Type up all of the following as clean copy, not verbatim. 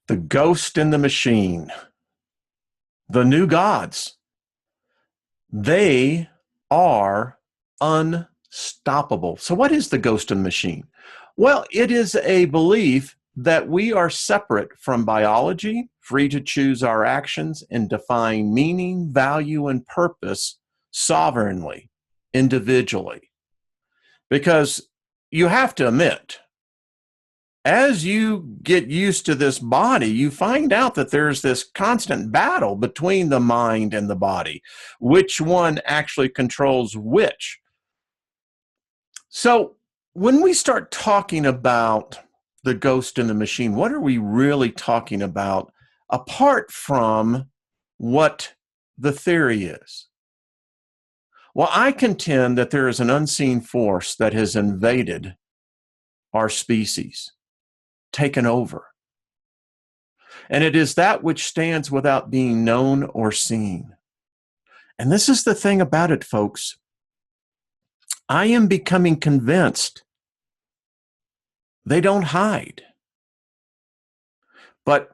The ghost in the machine, the new gods, they are unstoppable. So what is the ghost in the machine? Well, it is a belief that we are separate from biology, free to choose our actions and define meaning, value, and purpose sovereignly, individually. Because you have to admit, as you get used to this body, you find out that there's this constant battle between the mind and the body. Which one actually controls which? So when we start talking about the ghost in the machine, what are we really talking about apart from what the theory is? Well, I contend that there is an unseen force that has invaded our species, taken over. And it is that which stands without being known or seen. And this is the thing about it, folks. I am becoming convinced they don't hide. But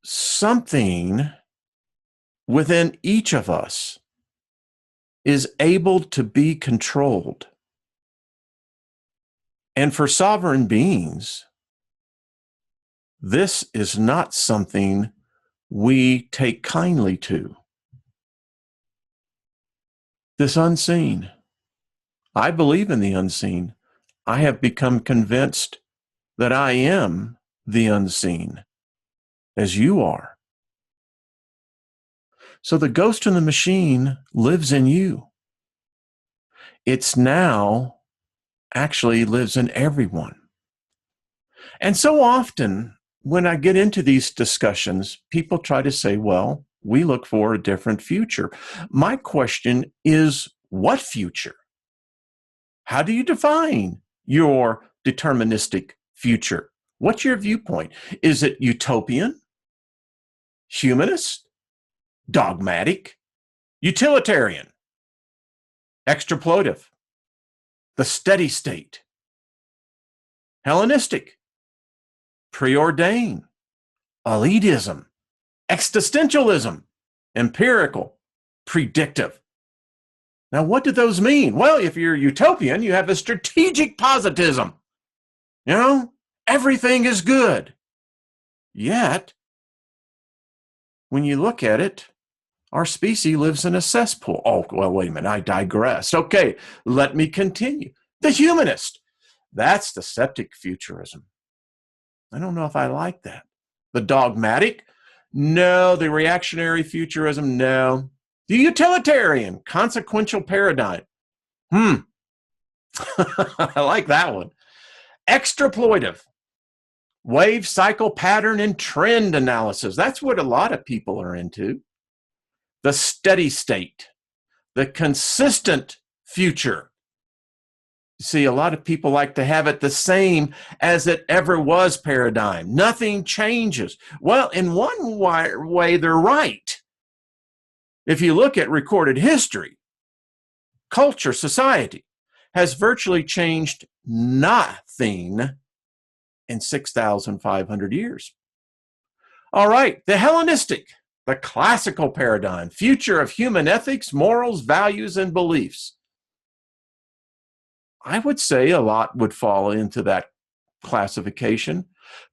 something within each of us is able to be controlled. And for sovereign beings, this is not something we take kindly to. This unseen. I believe in the unseen. I have become convinced that I am the unseen, as you are. So the ghost in the machine lives in you. It's now actually lives in everyone. And so often, when I get into these discussions, people try to say, well, we look for a different future. My question is, what future? How do you define your deterministic future? What's your viewpoint? Is it utopian, humanist, dogmatic, utilitarian, extrapolative, the steady state, Hellenistic, preordained, elitism, existentialism, empirical, predictive? Now, what do those mean? Well, if you're utopian, you have a strategic positivism. You know, everything is good. Yet, when you look at it, our species lives in a cesspool. Oh, well, wait a minute, I digress. Okay, let me continue. The humanist, that's the septic futurism. I don't know if I like that. The dogmatic, no. The reactionary futurism, no. The utilitarian, consequential paradigm. I like that one. Extrapolative, wave, cycle, pattern, and trend analysis. That's what a lot of people are into. The steady state, the consistent future. You see, a lot of people like to have it the same as it ever was paradigm. Nothing changes. Well, in one way, they're right. If you look at recorded history, culture, society has virtually changed nothing in 6,500 years. All right, the Hellenistic, the classical paradigm, future of human ethics, morals, values, and beliefs. I would say a lot would fall into that classification.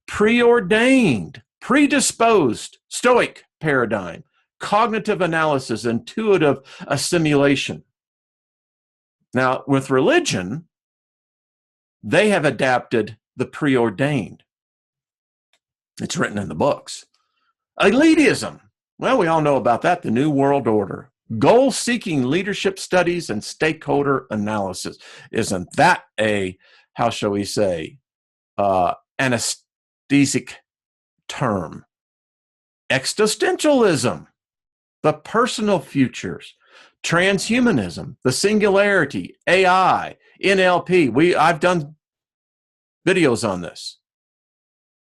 Preordained, predisposed, Stoic paradigm, cognitive analysis, intuitive assimilation. Now, with religion, they have adapted the preordained. It's written in the books. Elitism. Well, we all know about that, the New World Order. Goal-seeking leadership studies and stakeholder analysis. Isn't that a, how shall we say, anesthetic term? Existentialism, the personal futures, transhumanism, the singularity, AI, NLP. I've done videos on this.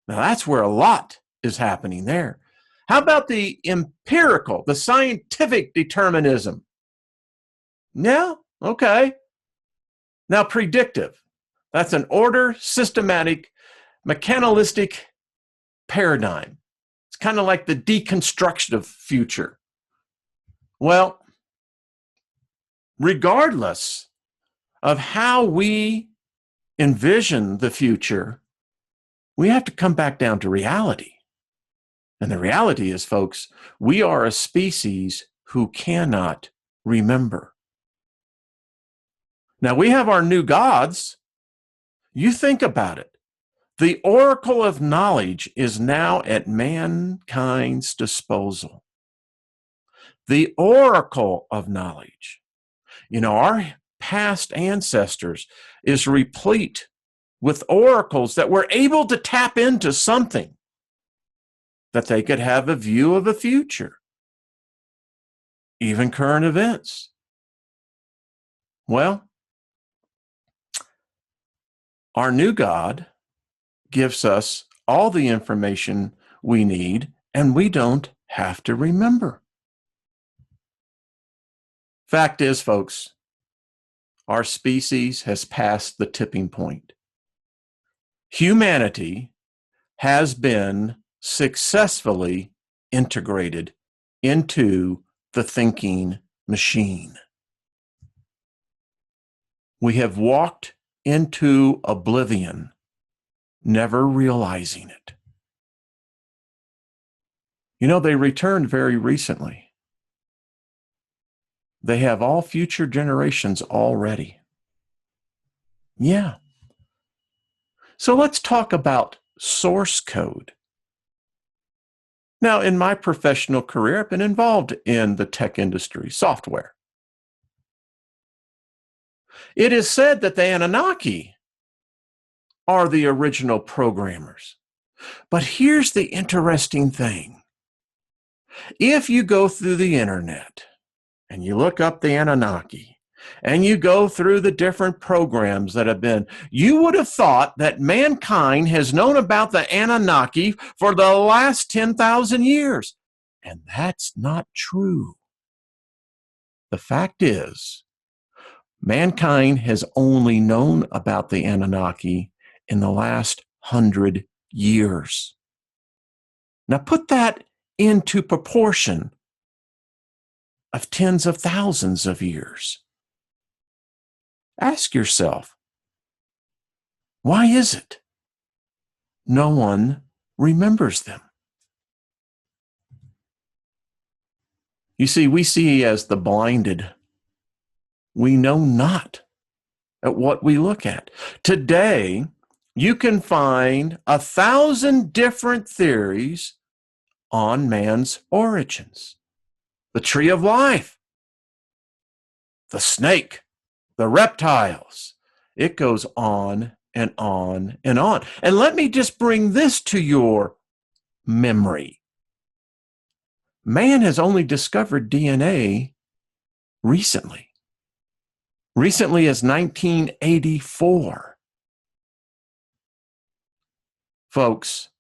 Now that's where a lot is happening there. How about the empirical, the scientific determinism? Yeah, okay. Now predictive. That's an order, systematic, mechanistic paradigm. It's kind of like the deconstruction of future. Well, regardless of how we envision the future, we have to come back down to reality. And the reality is, folks, we are a species who cannot remember. Now, we have our new gods. You think about it. The oracle of knowledge is now at mankind's disposal. The oracle of knowledge. You know, our past ancestors is replete with oracles that were able to tap into something that they could have a view of the future, even current events. Well, our new God gives us all the information we need, and we don't have to remember. Fact is, folks, our species has passed the tipping point. Humanity has been successfully integrated into the thinking machine. We have walked into oblivion, never realizing it. You know, they returned very recently. They have all future generations already. Yeah. So let's talk about source code. Now, in my professional career, I've been involved in the tech industry, software. It is said that the Anunnaki are the original programmers. But here's the interesting thing. If you go through the internet and you look up the Anunnaki and you go through the different programs that have been, you would have thought that mankind has known about the Anunnaki for the last 10,000 years. And that's not true. The fact is, mankind has only known about the Anunnaki in the last 100 years. Now put that into proportion of tens of thousands of years. Ask yourself, why is it no one remembers them? You see, we see as the blinded. We know not at what we look at. Today, you can find 1,000 different theories on man's origins. The tree of life, the snake, the reptiles. It goes on and on and on. And let me just bring this to your memory. Man has only discovered DNA recently. Recently as 1984. Folks,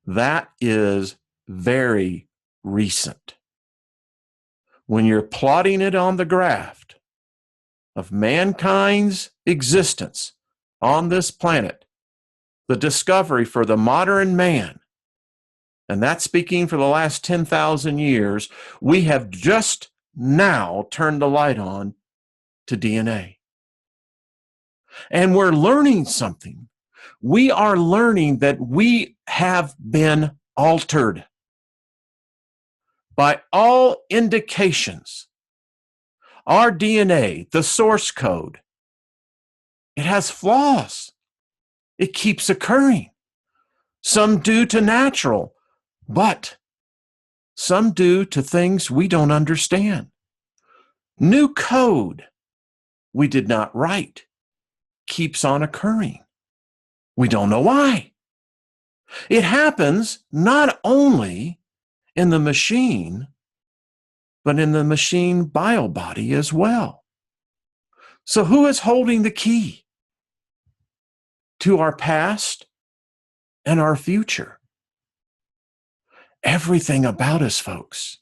that is very recent. When you're plotting it on the graph of mankind's existence on this planet, the discovery for the modern man, and that's speaking for the last 10,000 years, we have just now turned the light on to DNA. And we're learning something. We are learning that we have been altered. By all indications, our DNA, the source code, it has flaws. It keeps occurring. Some due to natural, but some due to things we don't understand. New code we did not write keeps on occurring. We don't know why. It happens not only in the machine, but in the machine biobody as well. So who is holding the key to our past and our future? Everything about us, folks,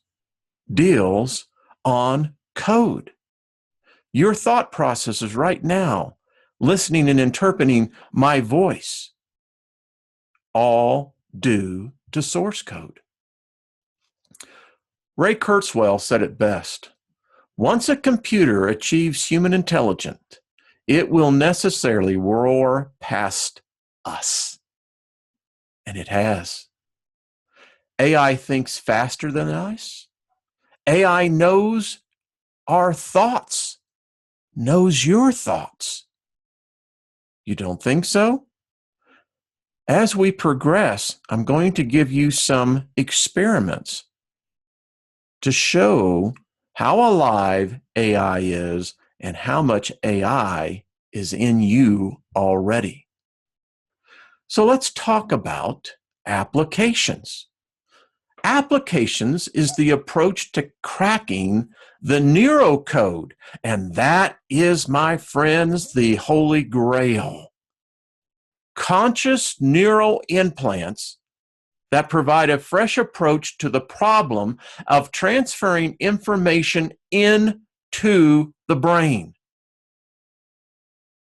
deals on code. Your thought processes right now, listening and interpreting my voice, all due to source code. Ray Kurzweil said it best. Once a computer achieves human intelligence, it will necessarily roar past us. And it has. AI thinks faster than us. AI knows our thoughts, knows your thoughts. You don't think so? As we progress, I'm going to give you some experiments to show how alive AI is and how much AI is in you already. So let's talk about applications. Applications is the approach to cracking the neurocode, and that is, my friends, the holy grail. Conscious neural implants that provide a fresh approach to the problem of transferring information into the brain.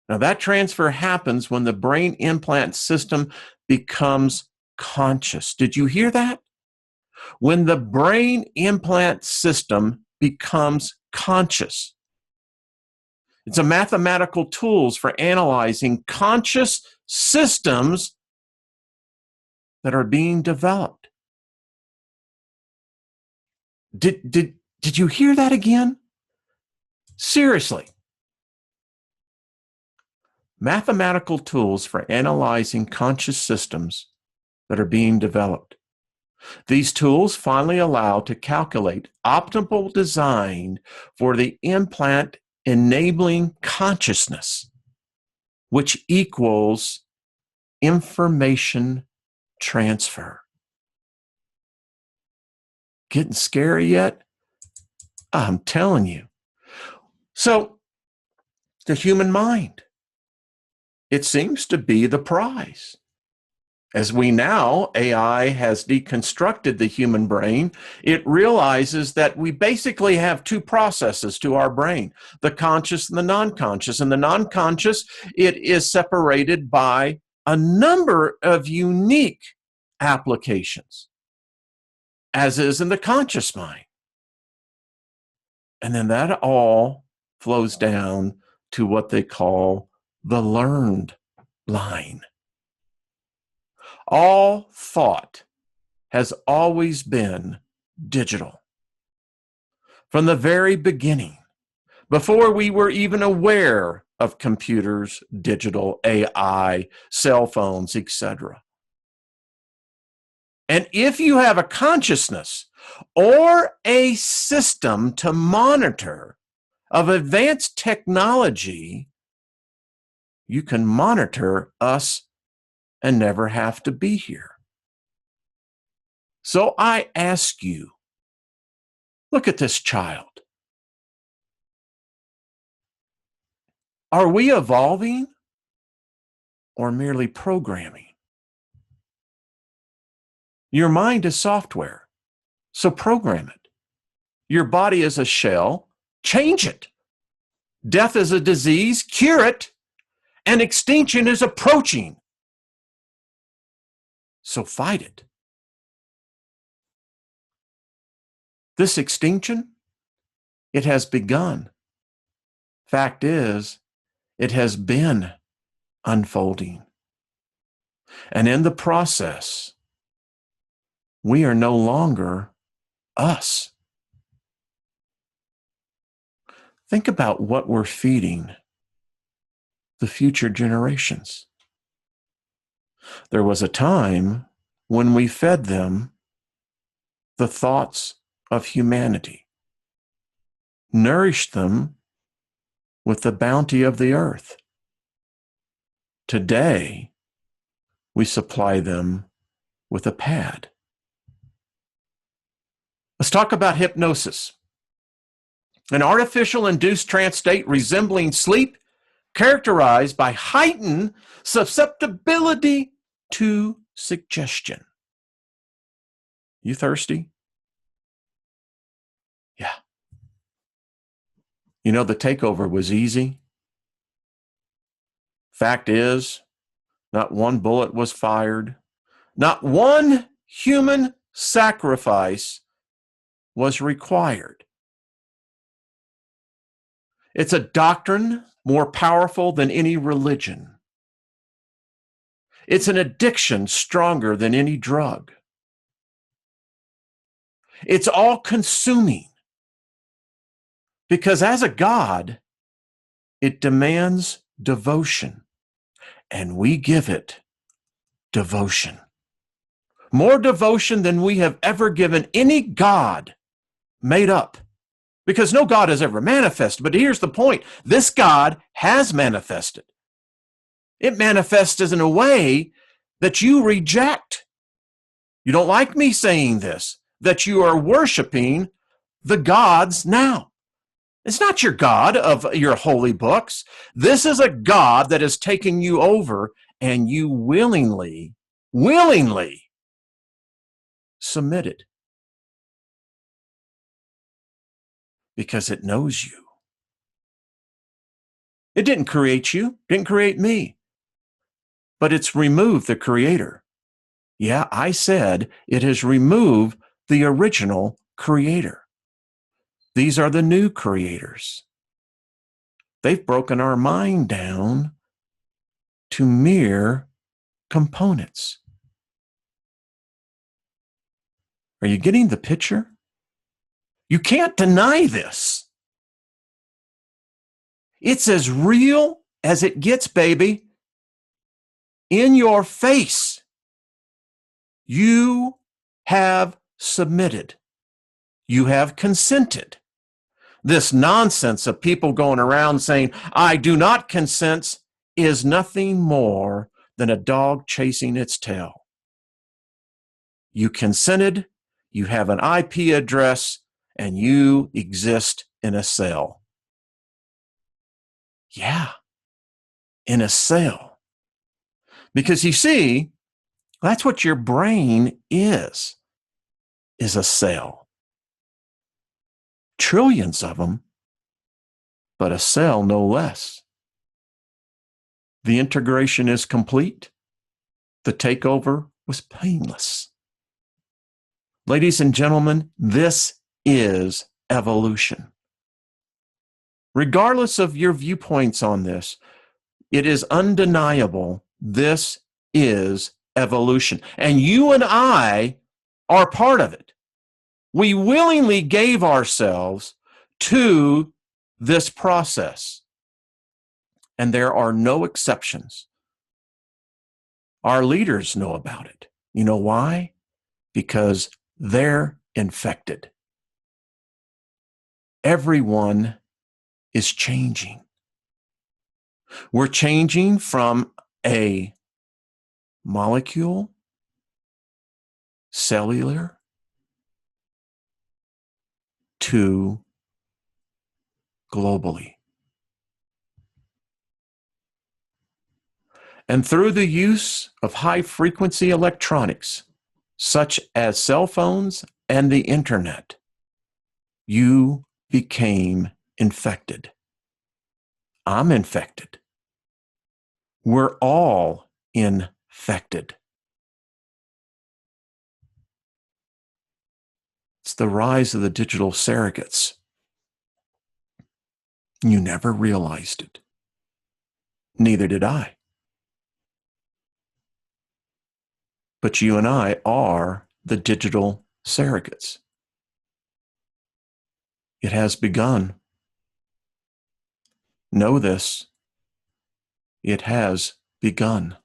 Now, that transfer happens when the brain implant system becomes conscious. Did you hear that? When the brain implant system becomes conscious. It's a mathematical tools for analyzing conscious systems that are being developed. Did you hear that again? Seriously. Mathematical tools for analyzing conscious systems that are being developed. These tools finally allow to calculate optimal design for the implant enabling consciousness, which equals information transfer. Getting scary yet? I'm telling you. So, the human mind, it seems to be the prize. As we now, AI has deconstructed the human brain, it realizes that we basically have two processes to our brain, the conscious and the non-conscious. And the non-conscious, it is separated by a number of unique applications, as is in the conscious mind. And then that all flows down to what they call the learned line. All thought has always been digital. From the very beginning, before we were even aware of computers, digital, AI, cell phones, etc. And if you have a consciousness or a system to monitor of advanced technology, you can monitor us and never have to be here. So I ask you, look at this child. Are we evolving or merely programming? Your mind is software, so program it. Your body is a shell, change it. Death is a disease, cure it. And extinction is approaching, so fight it. This extinction, it has begun. Fact is, it has been unfolding. And in the process, we are no longer us. Think about what we're feeding the future generations. There was a time when we fed them the thoughts of humanity, nourished them with the bounty of the earth. Today, we supply them with a pad. Let's talk about hypnosis. An artificial induced trance state resembling sleep, characterized by heightened susceptibility to suggestion. You thirsty? Yeah. You know, the takeover was easy. Fact is, not one bullet was fired. Not one human sacrifice was required. It's a doctrine more powerful than any religion. It's an addiction stronger than any drug. It's all-consuming because as a God, it demands devotion, and we give it devotion. More devotion than we have ever given any God made up, because no God has ever manifested. But here's the point. This God has manifested. It manifests in a way that you reject. You don't like me saying this, that you are worshiping the gods now. It's not your God of your holy books. This is a God that is taking you over, and you willingly submitted because it knows you. It didn't create you, didn't create me, but it's removed the creator. Yeah, I said it has removed the original creator. These are the new creators. They've broken our mind down to mere components. Are you getting the picture? You can't deny this. It's as real as it gets, baby. In your face. You have submitted. You have consented. This nonsense of people going around saying, I do not consent, is nothing more than a dog chasing its tail. You consented, you have an IP address, and you exist in a cell. Yeah, in a cell. Because you see, that's what your brain is a cell. Trillions of them, but a cell no less. The integration is complete. The takeover was painless. Ladies and gentlemen, this is evolution. Regardless of your viewpoints on this, it is undeniable this is evolution. And you and I are part of it. We willingly gave ourselves to this process. And there are no exceptions. Our leaders know about it. You know why? Because they're infected. Everyone is changing. We're changing from a molecule, cellular, to globally. And through the use of high-frequency electronics, such as cell phones and the internet, you became infected. I'm infected. We're all infected. It's the rise of the digital surrogates. You never realized it. Neither did I. But you and I are the digital surrogates. It has begun. Know this. It has begun.